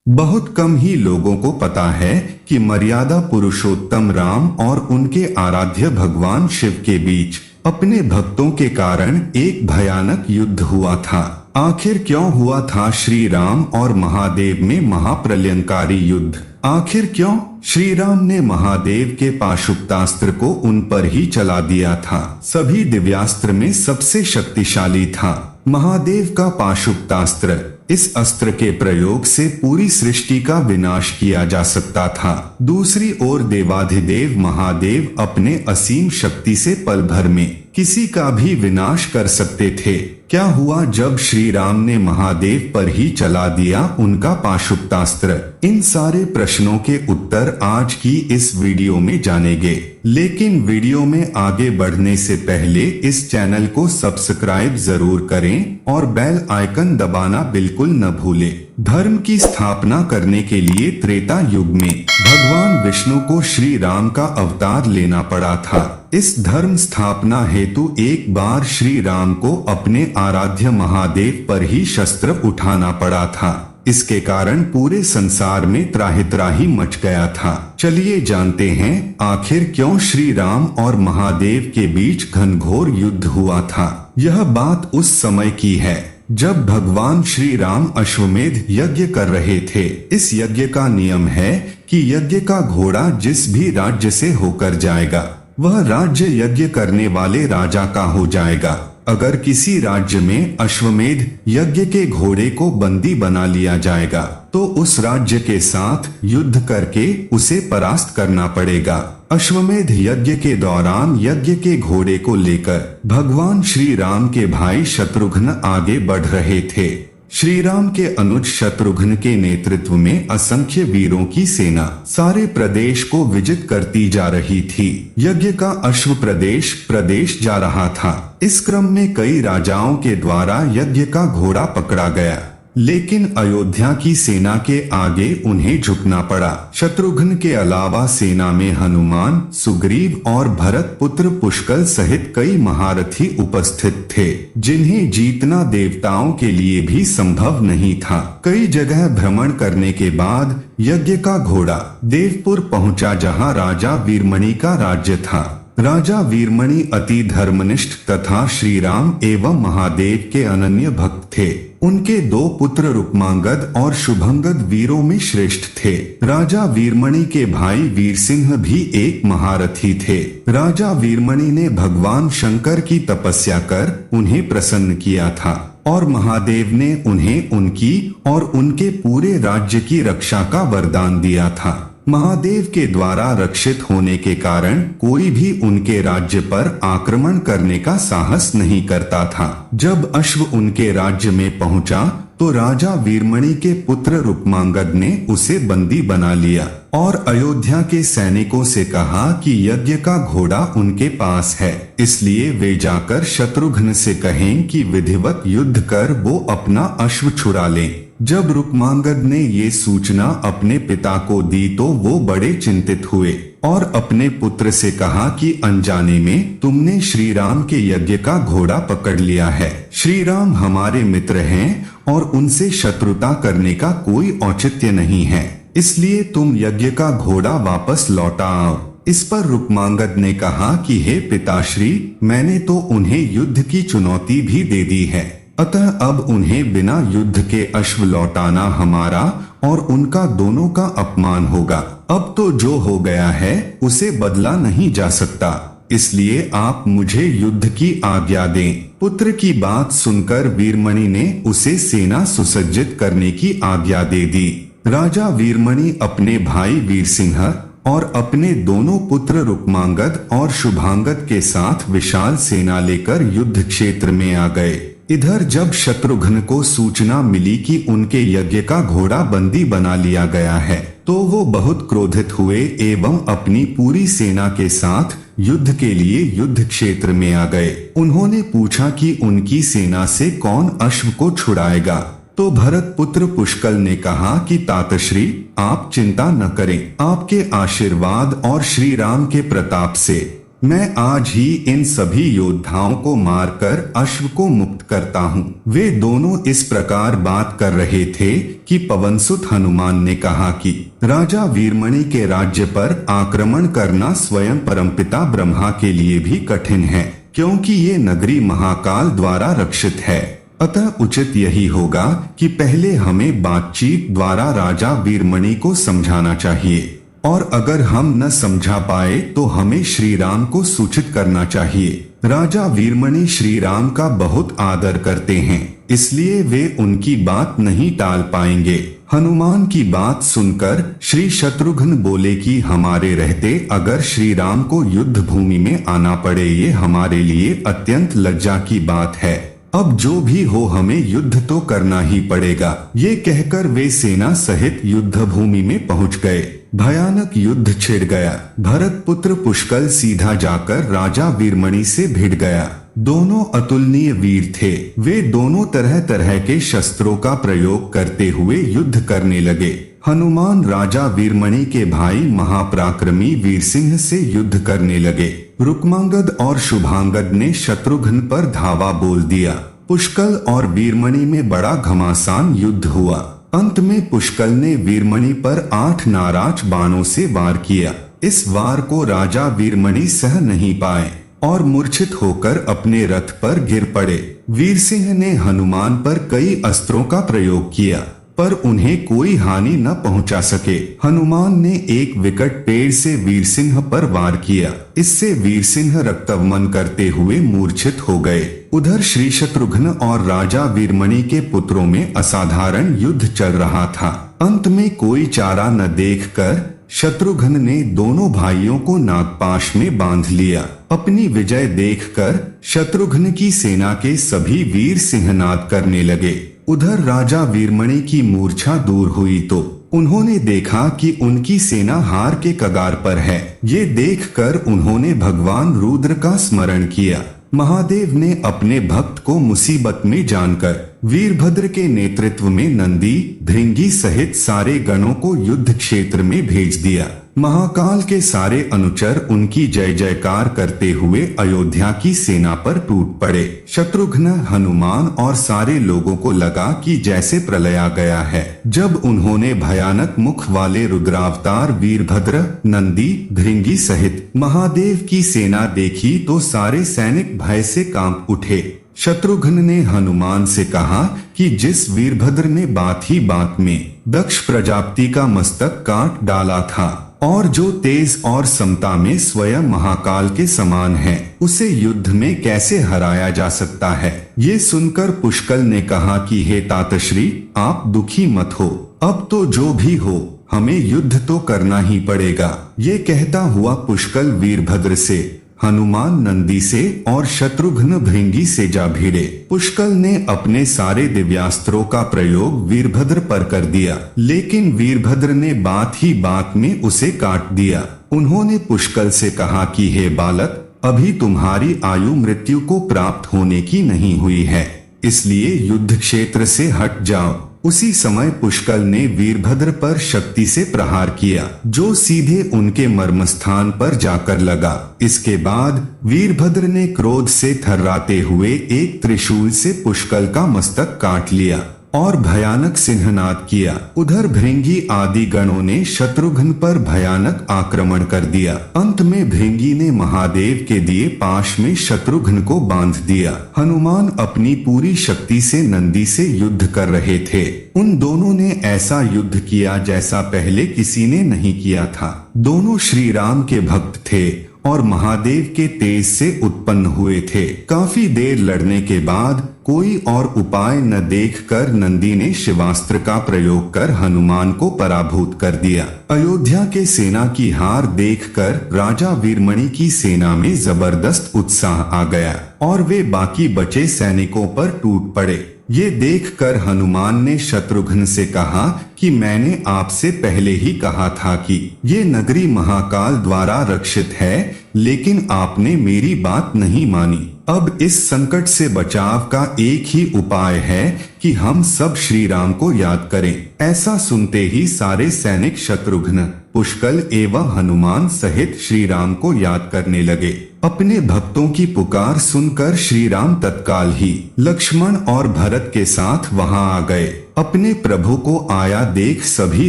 बहुत कम ही लोगों को पता है कि मर्यादा पुरुषोत्तम राम और उनके आराध्य भगवान शिव के बीच अपने भक्तों के कारण एक भयानक युद्ध हुआ था। आखिर क्यों हुआ था श्री राम और महादेव में महाप्रलयंकारी युद्ध? आखिर क्यों श्री राम ने महादेव के पाशुपतास्त्र को उन पर ही चला दिया था? सभी दिव्यास्त्र में सबसे शक्तिशाली था महादेव का पाशुपतास्त्र। इस अस्त्र के प्रयोग से पूरी सृष्टि का विनाश किया जा सकता था। दूसरी ओर देवाधिदेव महादेव अपने असीम शक्ति से पल भर में किसी का भी विनाश कर सकते थे। क्या हुआ जब श्री राम ने महादेव पर ही चला दिया उनका पाशुपतास्त्र? इन सारे प्रश्नों के उत्तर आज की इस वीडियो में जानेंगे। लेकिन वीडियो में आगे बढ़ने से पहले इस चैनल को सब्सक्राइब जरूर करें और बेल आइकन दबाना बिल्कुल न भूलें। धर्म की स्थापना करने के लिए त्रेता युग में भगवान विष्णु को श्री राम का अवतार लेना पड़ा था। इस धर्म स्थापना हेतु एक बार श्री राम को अपने आराध्य महादेव पर ही शस्त्र उठाना पड़ा था। इसके कारण पूरे संसार में त्राहि मच गया था। चलिए जानते हैं आखिर क्यों श्री राम और महादेव के बीच घनघोर युद्ध हुआ था। यह बात उस समय की है जब भगवान श्री राम अश्वमेध यज्ञ कर रहे थे। इस यज्ञ का नियम है कि यज्ञ का घोड़ा जिस भी राज्य से होकर जाएगा वह राज्य यज्ञ करने वाले राजा का हो जाएगा। अगर किसी राज्य में अश्वमेध यज्ञ के घोड़े को बंदी बना लिया जाएगा तो उस राज्य के साथ युद्ध करके उसे परास्त करना पड़ेगा। अश्वमेध यज्ञ के दौरान यज्ञ के घोड़े को लेकर भगवान श्री राम के भाई शत्रुघ्न आगे बढ़ रहे थे। श्री राम के अनुज शत्रुघ्न के नेतृत्व में असंख्य वीरों की सेना सारे प्रदेश को विजित करती जा रही थी। यज्ञ का अश्व प्रदेश जा रहा था। इस क्रम में कई राजाओं के द्वारा यज्ञ का घोड़ा पकड़ा गया, लेकिन अयोध्या की सेना के आगे उन्हें झुकना पड़ा। शत्रुघ्न के अलावा सेना में हनुमान, सुग्रीव और भरत पुत्र पुष्कल सहित कई महारथी उपस्थित थे, जिन्हें जीतना देवताओं के लिए भी संभव नहीं था। कई जगह भ्रमण करने के बाद यज्ञ का घोड़ा देवपुर पहुंचा, जहां राजा वीरमणि का राज्य था। राजा वीरमणि अति धर्मनिष्ठ तथा श्री राम एवं महादेव के अनन्य भक्त थे। उनके दो पुत्र रुक्मांगद और शुभंगद वीरों में श्रेष्ठ थे। राजा वीरमणि के भाई वीरसिंह भी एक महारथी थे। राजा वीरमणि ने भगवान शंकर की तपस्या कर उन्हें प्रसन्न किया था और महादेव ने उन्हें उनकी और उनके पूरे राज्य की रक्षा का वरदान दिया था। महादेव के द्वारा रक्षित होने के कारण कोई भी उनके राज्य पर आक्रमण करने का साहस नहीं करता था। जब अश्व उनके राज्य में पहुंचा तो राजा वीरमणि के पुत्र रुक्मांगद ने उसे बंदी बना लिया और अयोध्या के सैनिकों से कहा कि यज्ञ का घोड़ा उनके पास है, इसलिए वे जाकर शत्रुघ्न से कहें कि विधिवत युद्ध कर वो अपना अश्व छुड़ा लें। जब रुक्मांगद ने ये सूचना अपने पिता को दी तो वो बड़े चिंतित हुए और अपने पुत्र से कहा कि अनजाने में तुमने श्री राम के यज्ञ का घोड़ा पकड़ लिया है। श्री राम हमारे मित्र हैं और उनसे शत्रुता करने का कोई औचित्य नहीं है, इसलिए तुम यज्ञ का घोड़ा वापस लौटा आओ। इस पर रुक्मांगद ने कहा कि हे पिताश्री, मैंने तो उन्हें युद्ध की चुनौती भी दे दी है, अतः अब उन्हें बिना युद्ध के अश्व लौटाना हमारा और उनका दोनों का अपमान होगा। अब तो जो हो गया है उसे बदला नहीं जा सकता, इसलिए आप मुझे युद्ध की आज्ञा दें। पुत्र की बात सुनकर वीरमणि ने उसे सेना सुसज्जित करने की आज्ञा दे दी। राजा वीरमणि अपने भाई वीरसिंह और अपने दोनों पुत्र रुक्मांगद और शुभांगद के साथ विशाल सेना लेकर युद्ध क्षेत्र में आ गए। इधर जब शत्रुघ्न को सूचना मिली कि उनके यज्ञ का घोड़ा बंदी बना लिया गया है तो वो बहुत क्रोधित हुए एवं अपनी पूरी सेना के साथ युद्ध के लिए युद्ध क्षेत्र में आ गए। उन्होंने पूछा कि उनकी सेना से कौन अश्व को छुड़ाएगा, तो भरत पुत्र पुष्कल ने कहा कि तातश्री, आप चिंता न करें, आपके आशीर्वाद और श्री राम के प्रताप से मैं आज ही इन सभी योद्धाओं को मारकर अश्व को मुक्त करता हूँ। वे दोनों इस प्रकार बात कर रहे थे कि पवनसुत हनुमान ने कहा कि राजा वीरमणि के राज्य पर आक्रमण करना स्वयं परमपिता ब्रह्मा के लिए भी कठिन है, क्योंकि ये नगरी महाकाल द्वारा रक्षित है। अतः उचित यही होगा कि पहले हमें बातचीत द्वारा राजा वीरमणि को समझाना चाहिए, और अगर हम न समझा पाए तो हमें श्री राम को सूचित करना चाहिए। राजा वीरमणि श्री राम का बहुत आदर करते हैं, इसलिए वे उनकी बात नहीं टाल पाएंगे। हनुमान की बात सुनकर श्री शत्रुघ्न बोले कि हमारे रहते अगर श्री राम को युद्ध भूमि में आना पड़े, ये हमारे लिए अत्यंत लज्जा की बात है। अब जो भी हो हमें युद्ध तो करना ही पड़ेगा। ये कहकर वे सेना सहित युद्ध भूमि में पहुंच गए। भयानक युद्ध छिड़ गया। भरत पुत्र पुष्कल सीधा जाकर राजा वीरमणि से भिड़ गया। दोनों अतुलनीय वीर थे। वे दोनों तरह तरह के शस्त्रों का प्रयोग करते हुए युद्ध करने लगे। हनुमान राजा वीरमणि के भाई महापराक्रमी वीरसिंह से युद्ध करने लगे। रुक्मांगद और शुभांगद ने शत्रुघ्न पर धावा बोल दिया। पुष्कल और वीरमणि में बड़ा घमासान युद्ध हुआ। अंत में पुष्कल ने वीरमणि पर 8 नाराज बाणों से वार किया। इस वार को राजा वीरमणि सह नहीं पाए और मूर्छित होकर अपने रथ पर गिर पड़े। वीरसिंह ने हनुमान पर कई अस्त्रों का प्रयोग किया, पर उन्हें कोई हानि न पहुंचा सके। हनुमान ने एक विकट पेड़ से वीरसिंह पर वार किया। इससे वीरसिंह रक्तवमन करते हुए मूर्छित हो गए। उधर श्री शत्रुघ्न और राजा वीरमणि के पुत्रों में असाधारण युद्ध चल रहा था। अंत में कोई चारा न देखकर शत्रुघ्न ने दोनों भाइयों को नागपाश में बांध लिया। अपनी विजय देखकर शत्रुघ्न की सेना के सभी वीर सिंहनाद करने लगे। उधर राजा वीरमणि की मूर्छा दूर हुई तो उन्होंने देखा कि उनकी सेना हार के कगार पर है। ये देखकर उन्होंने भगवान रुद्र का स्मरण किया। महादेव ने अपने भक्त को मुसीबत में जानकर वीरभद्र के नेतृत्व में नंदी, भृंगी सहित सारे गणों को युद्ध क्षेत्र में भेज दिया। महाकाल के सारे अनुचर उनकी जय जयकार करते हुए अयोध्या की सेना पर टूट पड़े। शत्रुघ्न, हनुमान और सारे लोगों को लगा कि जैसे प्रलय आ गया है। जब उन्होंने भयानक मुख वाले रुद्रावतार वीरभद्र, नंदी, भृंगी सहित महादेव की सेना देखी तो सारे सैनिक भय से कांप उठे। शत्रुघ्न ने हनुमान से कहा कि जिस वीरभद्र ने बात ही बात में दक्ष प्रजापति का मस्तक काट डाला था और जो तेज और समता में स्वयं महाकाल के समान है, उसे युद्ध में कैसे हराया जा सकता है। ये सुनकर पुष्कल ने कहा कि हे तातश्री, आप दुखी मत हो। अब तो जो भी हो हमें युद्ध तो करना ही पड़ेगा। ये कहता हुआ पुष्कल वीरभद्र से, हनुमान नंदी से और शत्रुघ्न भृंगी से जा भिड़े। पुष्कल ने अपने सारे दिव्यास्त्रों का प्रयोग वीरभद्र पर कर दिया, लेकिन वीरभद्र ने बात ही बात में उसे काट दिया। उन्होंने पुष्कल से कहा कि हे बालक, अभी तुम्हारी आयु मृत्यु को प्राप्त होने की नहीं हुई है, इसलिए युद्ध क्षेत्र से हट जाओ। उसी समय पुष्कल ने वीरभद्र पर शक्ति से प्रहार किया, जो सीधे उनके मर्मस्थान पर जाकर लगा। इसके बाद वीरभद्र ने क्रोध से थर्राते हुए एक त्रिशूल से पुष्कल का मस्तक काट लिया और भयानक सिंहनाद किया। उधर भृंगी आदि गणों ने शत्रुघ्न पर भयानक आक्रमण कर दिया। अंत में भृंगी ने महादेव के दिए पाश में शत्रुघ्न को बांध दिया। हनुमान अपनी पूरी शक्ति से नंदी से युद्ध कर रहे थे। उन दोनों ने ऐसा युद्ध किया जैसा पहले किसी ने नहीं किया था। दोनों श्री राम के भक्त थे और महादेव के तेज से उत्पन्न हुए थे। काफी देर लड़ने के बाद कोई और उपाय न देखकर नंदी ने शिवास्त्र का प्रयोग कर हनुमान को पराभूत कर दिया। अयोध्या के सेना की हार देखकर राजा वीरमणि की सेना में जबरदस्त उत्साह आ गया और वे बाकी बचे सैनिकों पर टूट पड़े। ये देखकर हनुमान ने शत्रुघ्न से कहा कि मैंने आपसे पहले ही कहा था कि ये नगरी महाकाल द्वारा रक्षित है, लेकिन आपने मेरी बात नहीं मानी। अब इस संकट से बचाव का एक ही उपाय है कि हम सब श्री राम को याद करें। ऐसा सुनते ही सारे सैनिक शत्रुघ्न, पुष्कल एवं हनुमान सहित श्री राम को याद करने लगे। अपने भक्तों की पुकार सुनकर श्री राम तत्काल ही लक्ष्मण और भरत के साथ वहां आ गए। अपने प्रभु को आया देख सभी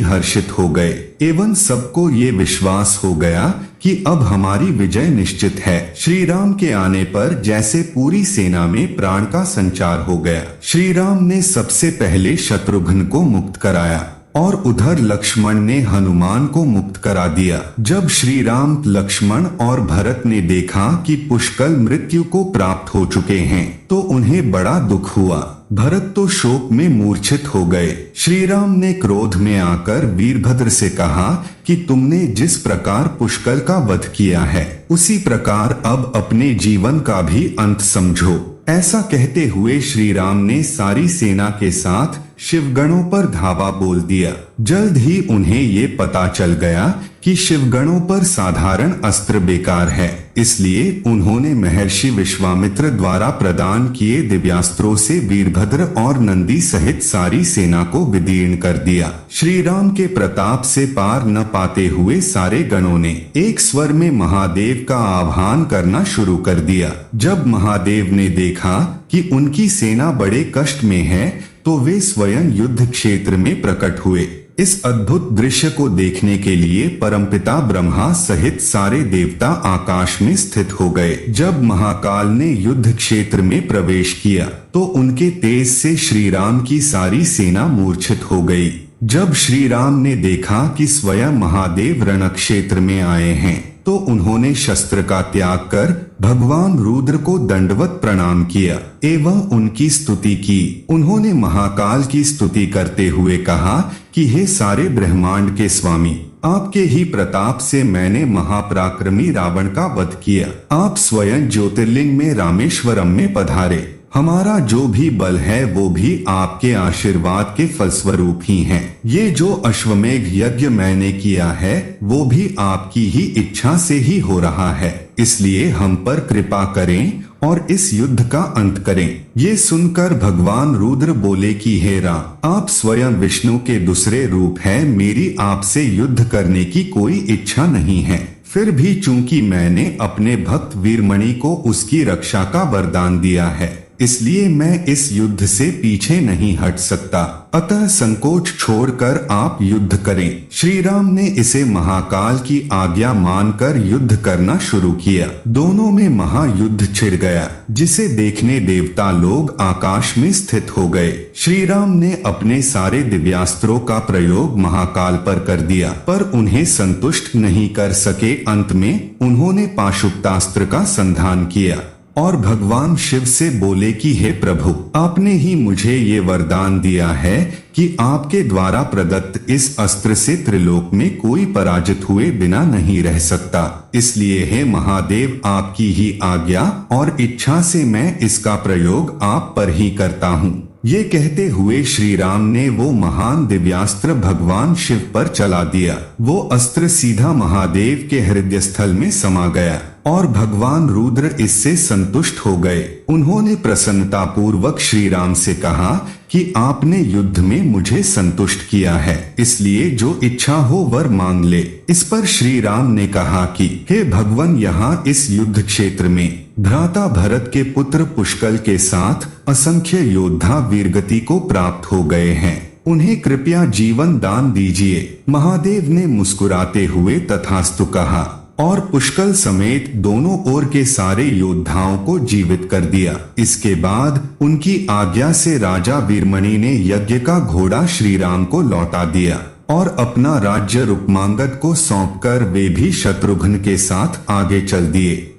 हर्षित हो गए एवं सबको ये विश्वास हो गया कि अब हमारी विजय निश्चित है। श्री राम के आने पर जैसे पूरी सेना में प्राण का संचार हो गया। श्री राम ने सबसे पहले शत्रुघ्न को मुक्त कराया और उधर लक्ष्मण ने हनुमान को मुक्त करा दिया। जब श्री राम, लक्ष्मण और भरत ने देखा कि पुष्कल मृत्यु को प्राप्त हो चुके हैं तो उन्हें बड़ा दुख हुआ। भरत तो शोक में मूर्छित हो गए। श्री राम ने क्रोध में आकर वीरभद्र से कहा कि तुमने जिस प्रकार पुष्कल का वध किया है उसी प्रकार अब अपने जीवन का भी अंत समझो। ऐसा कहते हुए श्री राम ने सारी सेना के साथ शिवगणों पर धावा बोल दिया। जल्द ही उन्हें ये पता चल गया कि शिवगणों पर साधारण अस्त्र बेकार है, इसलिए उन्होंने महर्षि विश्वामित्र द्वारा प्रदान किए दिव्यास्त्रों से वीरभद्र और नंदी सहित सारी सेना को विदीर्ण कर दिया। श्री राम के प्रताप से पार न पाते हुए सारे गणों ने एक स्वर में महादेव का आह्वान करना शुरू कर दिया। जब महादेव ने देखा कि उनकी सेना बड़े कष्ट में है तो वे स्वयं युद्ध क्षेत्र में प्रकट हुए। इस अद्भुत दृश्य को देखने के लिए परमपिता ब्रह्मा सहित सारे देवता आकाश में स्थित हो गए। जब महाकाल ने युद्ध क्षेत्र में प्रवेश किया तो उनके तेज से श्री राम की सारी सेना मूर्छित हो गई। जब श्री राम ने देखा कि स्वयं महादेव रण क्षेत्र में आए हैं तो उन्होंने शस्त्र का त्याग कर भगवान रुद्र को दंडवत प्रणाम किया एवं उनकी स्तुति की। उन्होंने महाकाल की स्तुति करते हुए कहा कि हे सारे ब्रह्मांड के स्वामी, आपके ही प्रताप से मैंने महापराक्रमी रावण का वध किया। आप स्वयं ज्योतिर्लिंग में रामेश्वरम में पधारे। हमारा जो भी बल है वो भी आपके आशीर्वाद के फलस्वरूप ही है। ये जो अश्वमेघ यज्ञ मैंने किया है वो भी आपकी ही इच्छा से ही हो रहा है, इसलिए हम पर कृपा करें और इस युद्ध का अंत करें। ये सुनकर भगवान रुद्र बोले कि हे राम, आप स्वयं विष्णु के दूसरे रूप है, मेरी आपसे युद्ध करने की कोई इच्छा नहीं है। फिर भी चूंकि मैंने अपने भक्त वीरमणि को उसकी रक्षा का वरदान दिया है इसलिए मैं इस युद्ध से पीछे नहीं हट सकता, अतः संकोच छोड़कर आप युद्ध करें। श्री राम ने इसे महाकाल की आज्ञा मानकर युद्ध करना शुरू किया। दोनों में महायुद्ध छिड़ गया जिसे देखने देवता लोग आकाश में स्थित हो गए। श्री राम ने अपने सारे दिव्यास्त्रों का प्रयोग महाकाल पर कर दिया पर उन्हें संतुष्ट नहीं कर सके। अंत में उन्होंने पाशुपतास्त्र का संधान किया और भगवान शिव से बोले कि हे प्रभु, आपने ही मुझे ये वरदान दिया है कि आपके द्वारा प्रदत्त इस अस्त्र से त्रिलोक में कोई पराजित हुए बिना नहीं रह सकता। इसलिए हे महादेव, आपकी ही आज्ञा और इच्छा से मैं इसका प्रयोग आप पर ही करता हूँ। ये कहते हुए श्री राम ने वो महान दिव्यास्त्र भगवान शिव पर चला दिया। वो अस्त्र सीधा महादेव के हृदय स्थल में समा गया और भगवान रुद्र इससे संतुष्ट हो गए। उन्होंने प्रसन्नता पूर्वक श्री राम से कहा कि आपने युद्ध में मुझे संतुष्ट किया है, इसलिए जो इच्छा हो वर मांग ले। इस पर श्री राम ने कहा कि हे भगवान, यहाँ इस युद्ध क्षेत्र में भ्राता भरत के पुत्र पुष्कल के साथ असंख्य योद्धा वीरगति को प्राप्त हो गए हैं, उन्हें कृपया जीवन दान दीजिए। महादेव ने मुस्कुराते हुए तथास्तु कहा और पुष्कल समेत दोनों ओर के सारे योद्धाओं को जीवित कर दिया। इसके बाद उनकी आज्ञा से राजा वीरमणि ने यज्ञ का घोड़ा श्री राम को लौटा दिया और अपना राज्य रुक्मांगद को सौंपकर वे भी शत्रुघ्न के साथ आगे चल दिए।